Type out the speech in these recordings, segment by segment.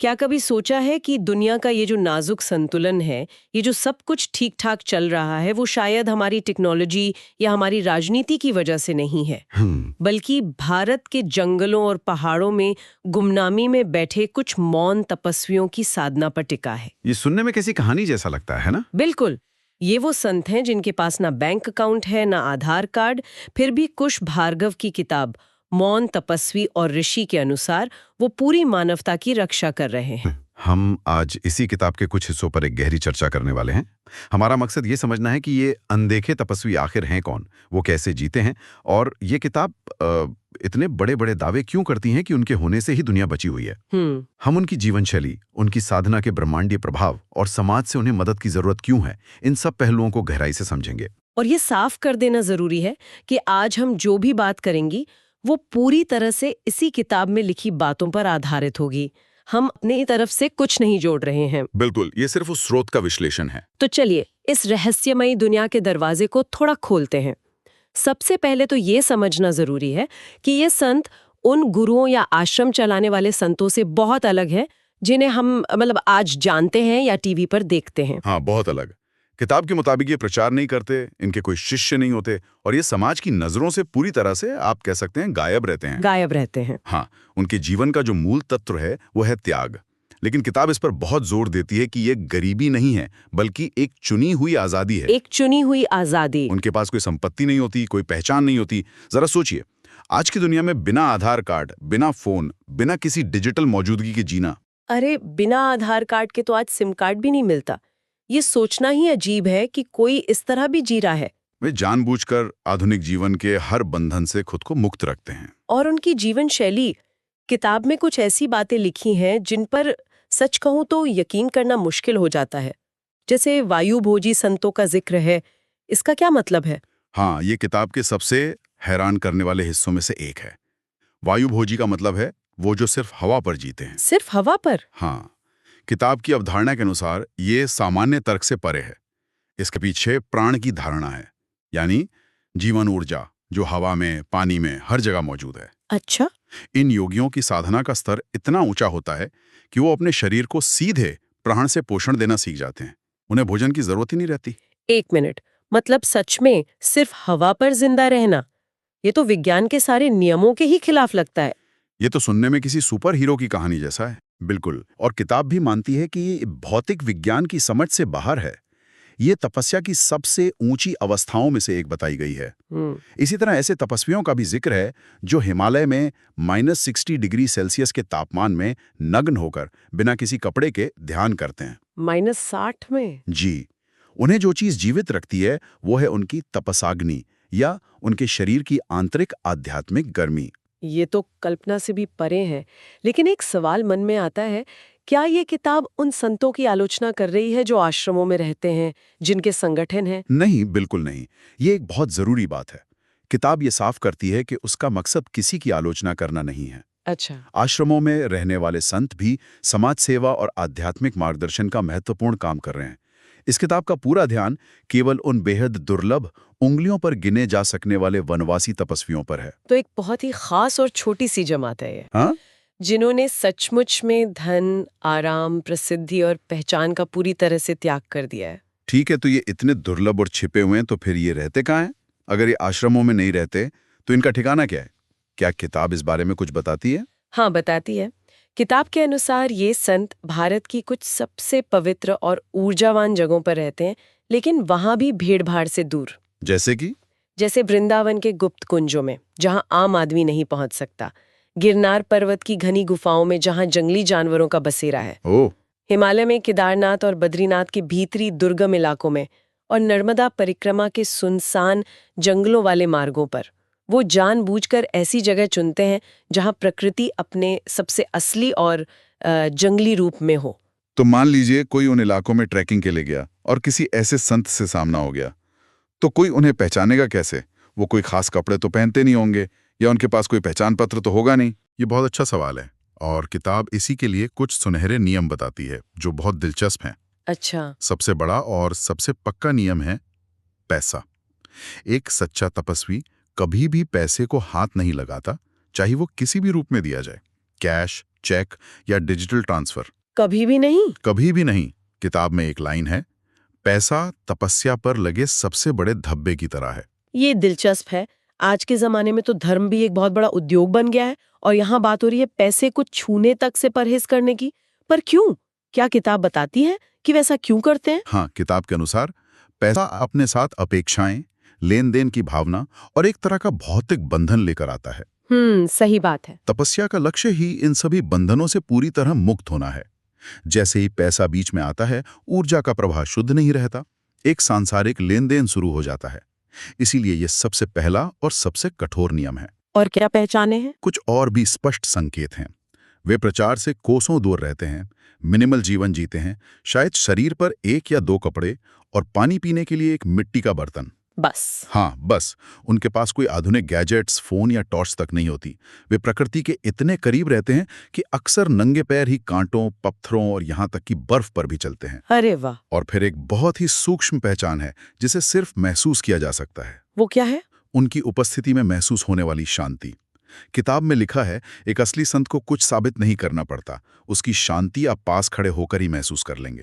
क्या कभी सोचा है कि दुनिया का ये जो नाजुक संतुलन है, ये जो सब कुछ ठीक-ठाक चल रहा है, वो शायद हमारी टेक्नोलॉजी या हमारी राजनीति की वजह से नहीं है, बल्कि भारत के जंगलों और पहाड़ों में गुमनामी में बैठे कुछ मौन तपस्वियों की साधना पर टिका है। ये सुनने में कैसी कहानी जैसा लगता है ना? बिल्कुल। ये वो संत हैं जिनके पास ना बैंक अकाउंट है, ना आधार कार्ड, फिर भी कुश भार्गव की किताब मौन तपस्वी और ऋषि के अनुसार वो पूरी मानवता की रक्षा कर रहे हैं। हम आज इसी किताब के कुछ हिस्सों पर एक गहरी चर्चा करने वाले हैं। हमारा मकसद ये समझना है कि ये अनदेखे तपस्वी आखिर हैं कौन, वो कैसे जीते हैं, और ये किताब इतने बड़े-बड़े दावे क्यों करती हैं कि उनके होने से ही दुनिया बची हुई है। हम उनकी जीवन शैली, उनकी साधना के ब्रह्मांडीय प्रभाव और समाज से उन्हें मदद की जरूरत क्यों है, इन सब पहलुओं को गहराई से समझेंगे। और ये साफ कर देना जरूरी है कि आज हम जो भी बात करेंगी वो पूरी तरह से इसी किताब में लिखी बातों पर आधारित होगी। हम अपनी तरफ से कुछ नहीं जोड़ रहे हैं। बिल्कुल, ये सिर्फ उस स्रोत का विश्लेषण है। तो चलिए इस रहस्यमयी दुनिया के दरवाजे को थोड़ा खोलते हैं। सबसे पहले तो ये समझना जरूरी है कि ये संत उन गुरुओं या आश्रम चलाने वाले संतों से बहुत अलग है जिन्हें हम आज जानते हैं या टीवी पर देखते हैं। हाँ, बहुत अलग। किताब के मुताबिक ये प्रचार नहीं करते, इनके कोई शिष्य नहीं होते, और ये समाज की नजरों से पूरी तरह से, आप कह सकते हैं, गायब रहते हैं। हाँ, उनके जीवन का जो मूल तत्व है वो है त्याग। लेकिन किताब इस पर बहुत जोर देती है कि ये गरीबी नहीं है, बल्कि एक चुनी हुई आजादी है। एक चुनी हुई आजादी। उनके पास कोई संपत्ति नहीं होती, कोई पहचान नहीं होती। जरा सोचिए, आज की दुनिया में बिना आधार कार्ड, बिना फोन, बिना किसी डिजिटल मौजूदगी के जीना। अरे, बिना आधार कार्ड के तो आज सिम कार्ड भी नहीं मिलता। ये सोचना ही अजीब है कि कोई इस तरह भी जी रहा है। वे जानबूझकर आधुनिक जीवन के हर बंधन से खुद को मुक्त रखते हैं। और उनकी जीवन शैली, किताब में कुछ ऐसी बातें लिखी हैं जिन पर सच कहूं तो यकीन करना मुश्किल हो जाता है। जैसे वायु भोजी संतों का जिक्र है, इसका क्या मतलब है? हाँ, ये किताब के सबसे हैरान करने वाले हिस्सों में से एक है। वायु भोजी का मतलब है वो जो सिर्फ हवा पर जीते हैं। सिर्फ हवा पर? हाँ, किताब की अवधारणा के अनुसार ये सामान्य तर्क से परे है। इसके पीछे प्राण की धारणा है, यानी जीवन ऊर्जा जो हवा में, पानी में, हर जगह मौजूद है। अच्छा। इन योगियों की साधना का स्तर इतना ऊंचा होता है कि वो अपने शरीर को सीधे प्राण से पोषण देना सीख जाते हैं। उन्हें भोजन की जरूरत ही नहीं रहती। एक मिनट, मतलब सच में सिर्फ हवा पर जिंदा रहना? ये तो विज्ञान के सारे नियमों के ही खिलाफ लगता है। ये तो सुनने में किसी सुपर हीरो की कहानी जैसा है। बिल्कुल, और किताब भी मानती है कि ये भौतिक विज्ञान की समझ से बाहर है। ये तपस्या की सबसे ऊंची अवस्थाओं में से एक बताई गई है। इसी तरह ऐसे तपस्वियों का भी जिक्र है जो हिमालय में -60 डिग्री सेल्सियस के तापमान में नग्न होकर बिना किसी कपड़े के ध्यान करते हैं। -60 में? जी, उन्हें जो चीज जीवित रखती है वो है उनकी तपसाग्नि, या उनके शरीर की आंतरिक आध्यात्मिक गर्मी। ये तो कल्पना से भी परे है। लेकिन एक सवाल मन में आता है, क्या ये किताब उन संतों की आलोचना कर रही है जो आश्रमों में रहते हैं, जिनके संगठन हैं? नहीं, बिल्कुल नहीं। ये एक बहुत जरूरी बात है। किताब ये साफ करती है कि उसका मकसद किसी की आलोचना करना नहीं है। अच्छा। आश्रमों में रहने वाले संत भी समाज सेवा और आध्यात्मिक मार्गदर्शन का महत्वपूर्ण काम कर रहे हैं। इस किताब का पूरा ध्यान केवल उन बेहद दुर्लभ, उंगलियों पर गिने जा सकने वाले वनवासी तपस्वियों पर है। तो एक बहुत ही खास और छोटी सी जमात है ये। हाँ? जिन्होंने सचमुच में धन, आराम, प्रसिद्धि और पहचान का पूरी तरह से त्याग कर दिया है। ठीक है, तो ये इतने दुर्लभ और छिपे हुए हैं, तो फिर ये रहते कहाँ हैं? अगर ये आश्रमों में नहीं रहते तो इनका ठिकाना क्या है? क्या किताब इस बारे में कुछ बताती है? हाँ, बताती है। किताब के अनुसार ये संत भारत की कुछ सबसे पवित्र और ऊर्जावान जगहों पर रहते हैं, लेकिन वहां भी भीड़-भाड़ से दूर। जैसे कि? जैसे वृंदावन के गुप्त कुंजों में, जहां आम आदमी नहीं पहुंच सकता। गिरनार पर्वत की घनी गुफाओं में, जहां जंगली जानवरों का बसेरा है। ओह! हिमालय में केदारनाथ और बद्रीनाथ के भीतरी दुर्गम इलाकों में, और नर्मदा परिक्रमा के सुनसान जंगलों वाले मार्गों पर। वो जानबूझकर ऐसी जगह चुनते हैं जहां प्रकृति अपने सबसे असली और जंगली रूप में हो। तो मान लीजिए कोई उन इलाकों में ट्रैकिंग के लिए गया और किसी ऐसे संत से सामना हो गया, तो कोई उन्हें पहचानेगा कैसे? वो कोई खास कपड़े तो पहनते नहीं होंगे, या उनके पास कोई पहचान पत्र तो होगा नहीं। ये बहुत अच्छा सवाल है, और किताब इसी के लिए कुछ सुनहरे नियम बताती है जो बहुत दिलचस्प हैं। अच्छा। सबसे बड़ा और सबसे पक्का नियम है पैसा। एक सच्चा तपस्वी कभी भी पैसे को हाथ नहीं लगाता, चाहे वो किसी भी रूप में दिया जाए। कैश, चेक या डिजिटल ट्रांसफर। कभी भी नहीं। कभी भी नहीं। किताब में एक लाइन है, पैसा तपस्या पर लगे सबसे बड़े धब्बे की तरह है। ये दिलचस्प है। आज के जमाने में तो धर्म भी एक बहुत बड़ा उद्योग बन गया है और यहाँ बात हो रही है पैसे को छूने तक से परहेज करने की। पर क्यों? क्या किताब बताती है कि वैसा क्यों करते हैं? हाँ, किताब के अनुसार पैसा अपने साथ अपेक्षाएं, लेन देन की भावना और एक तरह का भौतिक बंधन लेकर आता है। सही बात है। तपस्या का लक्ष्य ही इन सभी बंधनों से पूरी तरह मुक्त होना है। जैसे ही पैसा बीच में आता है, ऊर्जा का प्रवाह शुद्ध नहीं रहता, एक सांसारिक लेन देन शुरू हो जाता है। इसीलिए ये सबसे पहला और सबसे कठोर नियम है। और क्या पहचाने हैं? कुछ और भी स्पष्ट संकेत हैं। वे प्रचार से कोसों दूर रहते हैं, मिनिमल जीवन जीते हैं, शायद शरीर पर 1 या 2 कपड़े और पानी पीने के लिए एक मिट्टी का बर्तन। बस। हाँ, बस। उनके पास कोई आधुनिक गैजेट्स, फोन या टॉर्च तक नहीं होती। वे प्रकृति के इतने करीब रहते हैं कि अक्सर नंगे पैर ही कांटों, पत्थरों और यहाँ तक कि बर्फ पर भी चलते हैं। अरे वाह! और फिर एक बहुत ही सूक्ष्म पहचान है जिसे सिर्फ महसूस किया जा सकता है। वो क्या है? उनकी उपस्थिति में महसूस होने वाली शांति। किताब में लिखा है, एक असली संत को कुछ साबित नहीं करना पड़ता, उसकी शांति आप पास खड़े होकर ही महसूस कर लेंगे।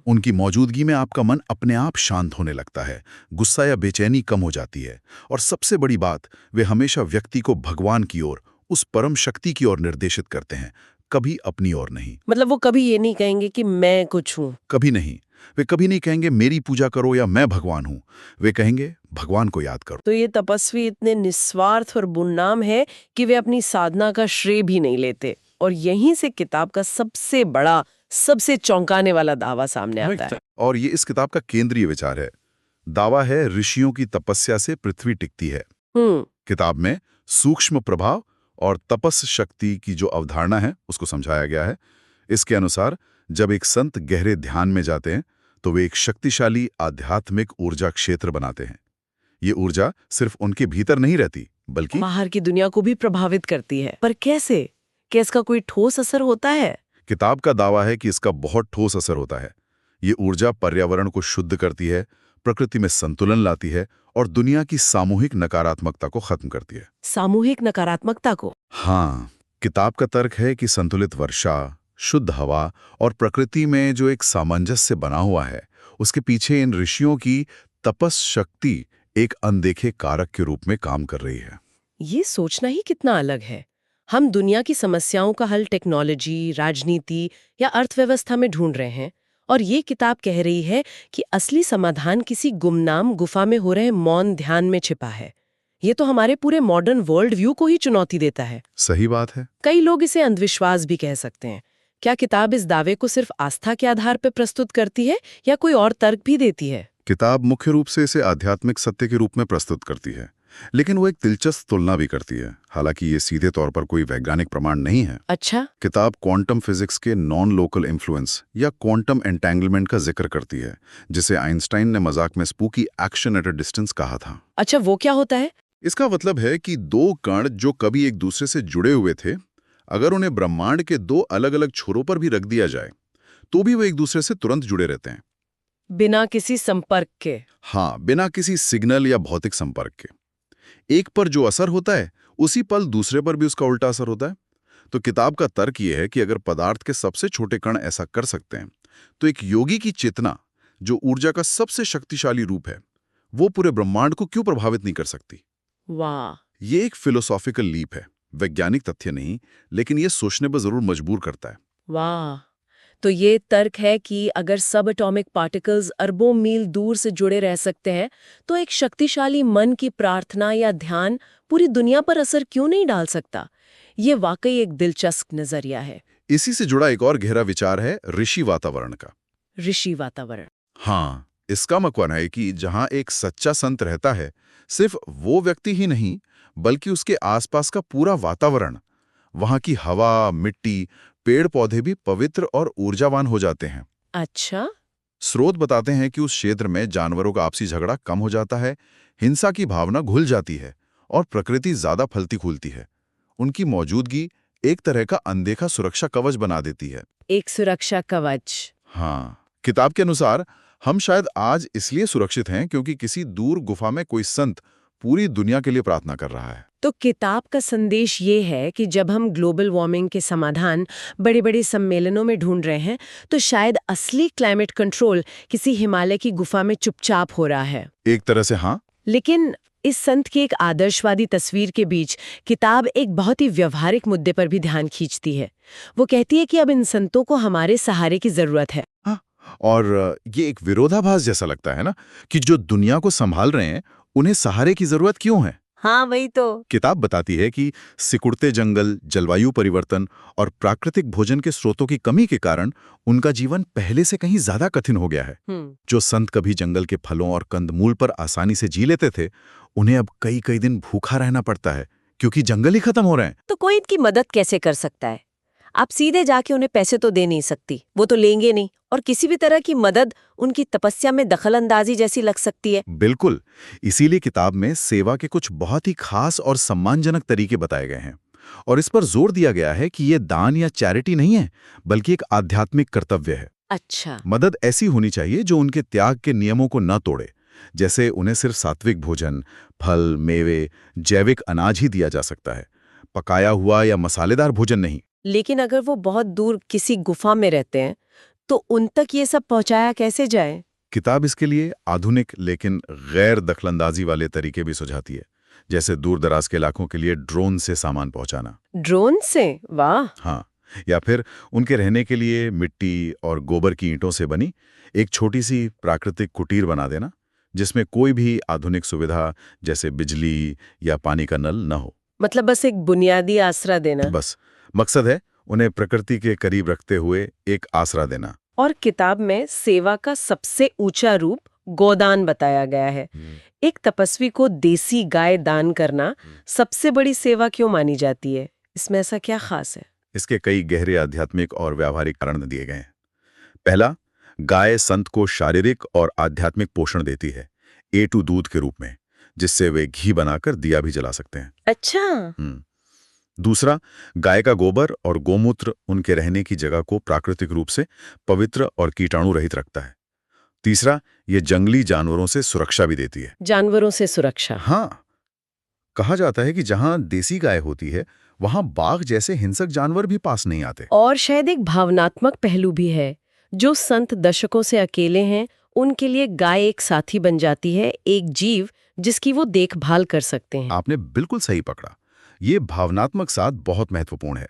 उनकी मौजूदगी में आपका मन अपने आप शांत होने लगता है, गुस्सा या बेचैनी कम हो जाती है, और सबसे बड़ी बात, वे हमेशा व्यक्ति को भगवान की ओर, उस परम शक्ति की ओर निर्देशित करते हैं, कभी अपनी ओर नहीं। मतलब वो कभी ये नहीं कहेंगे कि मैं कुछ हूँ। कभी नहीं। वे कभी नहीं कहेंगे मेरी पूजा करो या मैं भगवान हूं। वे कहेंगे भगवान को याद करो। तो ये तपस्वी इतने निस्वार्थ और गुमनाम है कि वे अपनी साधना का श्रेय भी नहीं लेते। और यहीं से किताब का सबसे बड़ा, सबसे चौंकाने वाला दावा सामने आता है। और ये इस किताब का केंद्रीय विचार है। दावा है, ऋषियों की तपस्या से पृथ्वी टिकती है। किताब में सूक्ष्म प्रभाव और तपस शक्ति की जो अवधारणा है उसको समझाया गया है। इसके अनुसार जब एक संत गहरे ध्यान में जाते हैं तो वे एक शक्तिशाली आध्यात्मिक ऊर्जा क्षेत्र बनाते हैं। ये ऊर्जा सिर्फ उनके भीतर नहीं रहती, बल्कि बाहर की दुनिया को भी प्रभावित करती है। पर कैसे? क्या इसका कोई ठोस असर होता है? किताब का दावा है कि इसका बहुत ठोस असर होता है। ये ऊर्जा पर्यावरण को शुद्ध करती है, प्रकृति में संतुलन लाती है और दुनिया की सामूहिक नकारात्मकता को खत्म करती है। सामूहिक नकारात्मकता को? हाँ, किताब का तर्क है कि संतुलित वर्षा, शुद्ध हवा और प्रकृति में जो एक सामंजस्य बना हुआ है, उसके पीछे इन ऋषियों की तपस शक्ति एक अनदेखे कारक के रूप में काम कर रही है। ये सोचना ही कितना अलग है। हम दुनिया की समस्याओं का हल टेक्नोलॉजी, राजनीति या अर्थव्यवस्था में ढूंढ रहे हैं, और ये किताब कह रही है कि असली समाधान किसी गुमनाम गुफा में हो रहे मौन ध्यान में छिपा है। ये तो हमारे पूरे मॉडर्न वर्ल्ड व्यू को ही चुनौती देता है। सही बात है। कई लोग इसे अंधविश्वास भी कह सकते हैं। क्या किताब इस दावे को सिर्फ आस्था के आधार पर प्रस्तुत करती है या कोई और तर्क भी देती है? किताब मुख्य रूप से इसे आध्यात्मिक सत्य के रूप में प्रस्तुत करती है, लेकिन वो एक दिलचस्प तुलना भी करती है। हालांकि ये सीधे तौर पर कोई वैज्ञानिक प्रमाण नहीं है। अच्छा। किताब क्वांटम फिजिक्स के नॉन लोकल इन्फ्लुएंस या क्वांटम एंटेंगलमेंट का जिक्र करती है, जिसे आइंस्टाइन ने मजाक में spooky action at a distance कहा था। अच्छा, वो क्या होता है? इसका मतलब है कि 2 कण जो कभी एक दूसरे से जुड़े हुए थे, अगर उन्हें ब्रह्मांड के 2 अलग-अलग छोरों पर भी रख दिया जाए, तो भी वो एक दूसरे से तुरंत जुड़े रहते हैं, बिना किसी संपर्क के। हाँ, बिना किसी सिग्नल या भौतिक संपर्क के। एक पर जो असर होता है, उसी पल दूसरे पर भी उसका उल्टा असर होता है। तो किताब का तर्क यह है कि अगर पदार्थ के सबसे छोटे कण ऐसा कर सकते हैं, तो एक योगी की चेतना, जो ऊर्जा का सबसे शक्तिशाली रूप है, वो पूरे ब्रह्मांड को क्यों प्रभावित नहीं कर सकती? वाह! ये एक फिलोसॉफिकल लीप है, वैज्ञानिक तथ्य नहीं, लेकिन ये सोचने पर जरूर मजबूर करता है। वाह! तो ये तर्क है कि अगर सब एटॉमिक पार्टिकल्स अरबों मील दूर से जुड़े रह सकते हैं, तो एक शक्तिशाली मन की प्रार्थना या ध्यान पूरी दुनिया पर असर क्यों नहीं डाल सकता? ये वाकई एक दिलचस्प नजरिया है। इसी से जुड़ा एक और गहरा विचार है ऋषि वातावरण का। ऋषि वातावरण? हाँ, इसका मतलब है कि जहां एक सच्चा संत रहता है, सिर्फ वो व्यक्ति ही नहीं, बल्कि उसके आसपास का पूरा वातावरण, वहां की हवा, मिट्टी, पेड़ पौधे भी पवित्र और ऊर्जावान हो जाते हैं। अच्छा। स्रोत बताते हैं कि उस क्षेत्र में जानवरों का आपसी झगड़ा कम हो जाता है, हिंसा की भावना घुल जाती है और प्रकृति ज्यादा फलती फूलती है। उनकी मौजूदगी एक तरह का अनदेखा सुरक्षा कवच बना देती है। एक सुरक्षा कवच। हाँ, किताब के अनुसार हम शायद आज इसलिए सुरक्षित हैं क्योंकि किसी दूर गुफा में कोई संत पूरी दुनिया के लिए प्रार्थना कर रहा है। तो किताब का संदेश ये है कि जब हम ग्लोबल वार्मिंग के समाधान बड़े बड़े सम्मेलनों में ढूंढ रहे हैं तो शायद असली क्लाइमेट कंट्रोल किसी हिमालय की गुफा में चुपचाप हो रहा है। एक तरह से हाँ। लेकिन इस संत की एक आदर्शवादी तस्वीर के बीच किताब एक बहुत ही व्यवहारिक मुद्दे पर भी ध्यान खींचती है। वो कहती है कि अब इन संतों को हमारे सहारे की जरूरत है। हाँ, और ये एक विरोधाभास जैसा लगता है ना, कि जो दुनिया को संभाल रहे हैं उन्हें सहारे की जरूरत क्यों है। हाँ वही तो। किताब बताती है कि सिकुड़ते जंगल, जलवायु परिवर्तन और प्राकृतिक भोजन के स्रोतों की कमी के कारण उनका जीवन पहले से कहीं ज्यादा कठिन हो गया है। जो संत कभी जंगल के फलों और कंदमूल पर आसानी से जी लेते थे, उन्हें अब कई कई दिन भूखा रहना पड़ता है क्योंकि जंगल ही खत्म हो रहे हैं। तो कोई इनकी मदद कैसे कर सकता है? आप सीधे जाके उन्हें पैसे तो दे नहीं सकती, वो तो लेंगे नहीं, और किसी भी तरह की मदद उनकी तपस्या में दखलंदाजी जैसी लग सकती है। बिल्कुल, इसीलिए किताब में सेवा के कुछ बहुत ही खास और सम्मानजनक तरीके बताए गए हैं और इस पर जोर दिया गया है कि ये दान या चैरिटी नहीं है, बल्कि एक आध्यात्मिक कर्तव्य है। अच्छा। मदद ऐसी होनी चाहिए जो उनके त्याग के नियमों को न तोड़े, जैसे उन्हें सिर्फ सात्विक भोजन, फल, मेवे, जैविक अनाज ही दिया जा सकता है, पकाया हुआ या मसालेदार भोजन नहीं। लेकिन अगर वो बहुत दूर किसी गुफा में रहते हैं तो उन तक ये सब पहुंचाया कैसे जाए? किताब इसके लिए आधुनिक लेकिन गैर दखलंदाजी वाले तरीके भी सुझाती है, जैसे दूर दराज के इलाकों के लिए ड्रोन से सामान पहुंचाना। ड्रोन से? वाह। हाँ, या फिर उनके रहने के लिए मिट्टी और गोबर की ईंटों से बनी एक छोटी सी प्राकृतिक कुटीर बना देना, जिसमें कोई भी आधुनिक सुविधा जैसे बिजली या पानी का नल न हो। मतलब बस एक बुनियादी आसरा देना। बस मकसद है उन्हें प्रकृति के करीब रखते हुए एक आसरा देना। और किताब में सेवा का सबसे ऊंचा रूप गोदान बताया गया है। एक तपस्वी को देसी गाय दान करना सबसे बड़ी सेवा क्यों मानी जाती है? इसमें ऐसा क्या खास है? इसके कई गहरे आध्यात्मिक और व्यावहारिक कारण दिए गए हैं। पहला, गाय संत को शारीरिक और आध्यात्मिक पोषण देती है, A2 दूध के रूप में, जिससे वे घी बनाकर दिया भी जला सकते हैं। अच्छा। दूसरा, गाय का गोबर और गोमूत्र उनके रहने की जगह को प्राकृतिक रूप से पवित्र और कीटाणु रहित रखता है। तीसरा, ये जंगली जानवरों से सुरक्षा भी देती है। जानवरों से सुरक्षा? हाँ, कहा जाता है कि जहां देसी गाय होती है वहां बाघ जैसे हिंसक जानवर भी पास नहीं आते। और शायद एक भावनात्मक पहलू भी है। जो संत दशकों से अकेले हैं, उनके लिए गाय एक साथी बन जाती है, एक जीव जिसकी वो देखभाल कर सकते हैं। आपने बिल्कुल सही पकड़ा। ये भावनात्मक साथ बहुत महत्वपूर्ण है।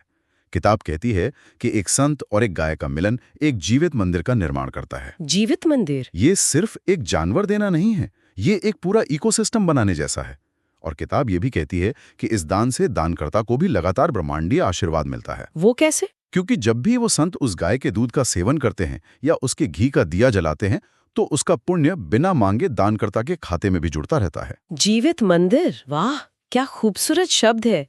किताब कहती है कि एक संत और एक गाय का मिलन एक जीवित मंदिर का निर्माण करता है। जीवित मंदिर? ये सिर्फ एक जानवर देना नहीं है, ये एक पूरा इकोसिस्टम बनाने जैसा है। और किताब ये भी कहती है कि इस दान से दानकर्ता को भी लगातार ब्रह्मांडीय आशीर्वाद मिलता है। वो कैसे? क्योंकि जब भी वो संत उस गाय के दूध का सेवन करते हैं या उसके घी का दिया जलाते हैं, तो उसका पुण्य बिना मांगे दानकर्ता के खाते में भी जुड़ता रहता है। जीवित मंदिर? वाह, क्या खूबसूरत शब्द है।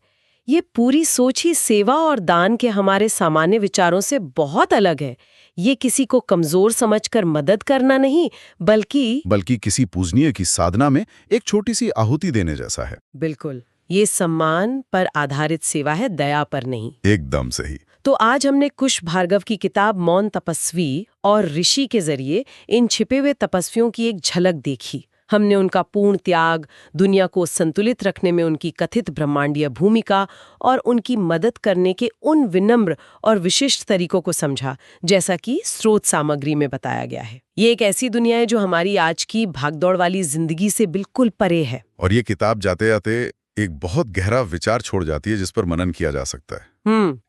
ये पूरी सोच ही सेवा और दान के हमारे सामान्य विचारों से बहुत अलग है। ये किसी को कमजोर समझकर मदद करना नहीं, बल्कि किसी पूजनीय की साधना में एक छोटी सी आहुति देने जैसा है। बिल्कुल, ये सम्मान पर आधारित सेवा है, दया पर नहीं। एकदम सही। तो आज हमने कुश भार्गव की किताब मौन तपस्वी और ऋषि के जरिए इन छिपे हुए तपस्वियों की एक झलक देखी। हमने उनका पूर्ण त्याग, दुनिया को संतुलित रखने में उनकी कथित ब्रह्मांडीय भूमिका और उनकी मदद करने के उन विनम्र और विशिष्ट तरीकों को समझा, जैसा कि स्रोत सामग्री में बताया गया है। ये एक ऐसी दुनिया है जो हमारी आज की भागदौड़ वाली जिंदगी से बिल्कुल परे है। और ये किताब जाते जाते एक बहुत गहरा विचार छोड़ जाती है जिस पर मनन किया जा सकता है।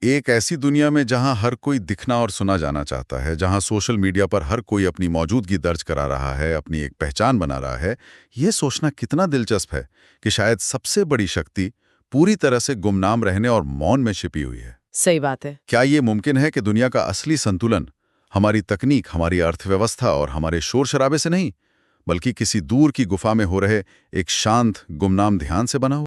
एक ऐसी दुनिया में जहां हर कोई दिखना और सुना जाना चाहता है, जहां सोशल मीडिया पर हर कोई अपनी मौजूदगी दर्ज करा रहा है, अपनी एक पहचान बना रहा है, ये सोचना कितना दिलचस्प है कि शायद सबसे बड़ी शक्ति पूरी तरह से गुमनाम रहने और मौन में छिपी हुई है। सही बात है। क्या ये मुमकिन है कि दुनिया का असली संतुलन हमारी तकनीक, हमारी अर्थव्यवस्था और हमारे शोर शराबे से नहीं, बल्कि किसी दूर की गुफा में हो रहे एक शांत गुमनाम ध्यान से बना हो?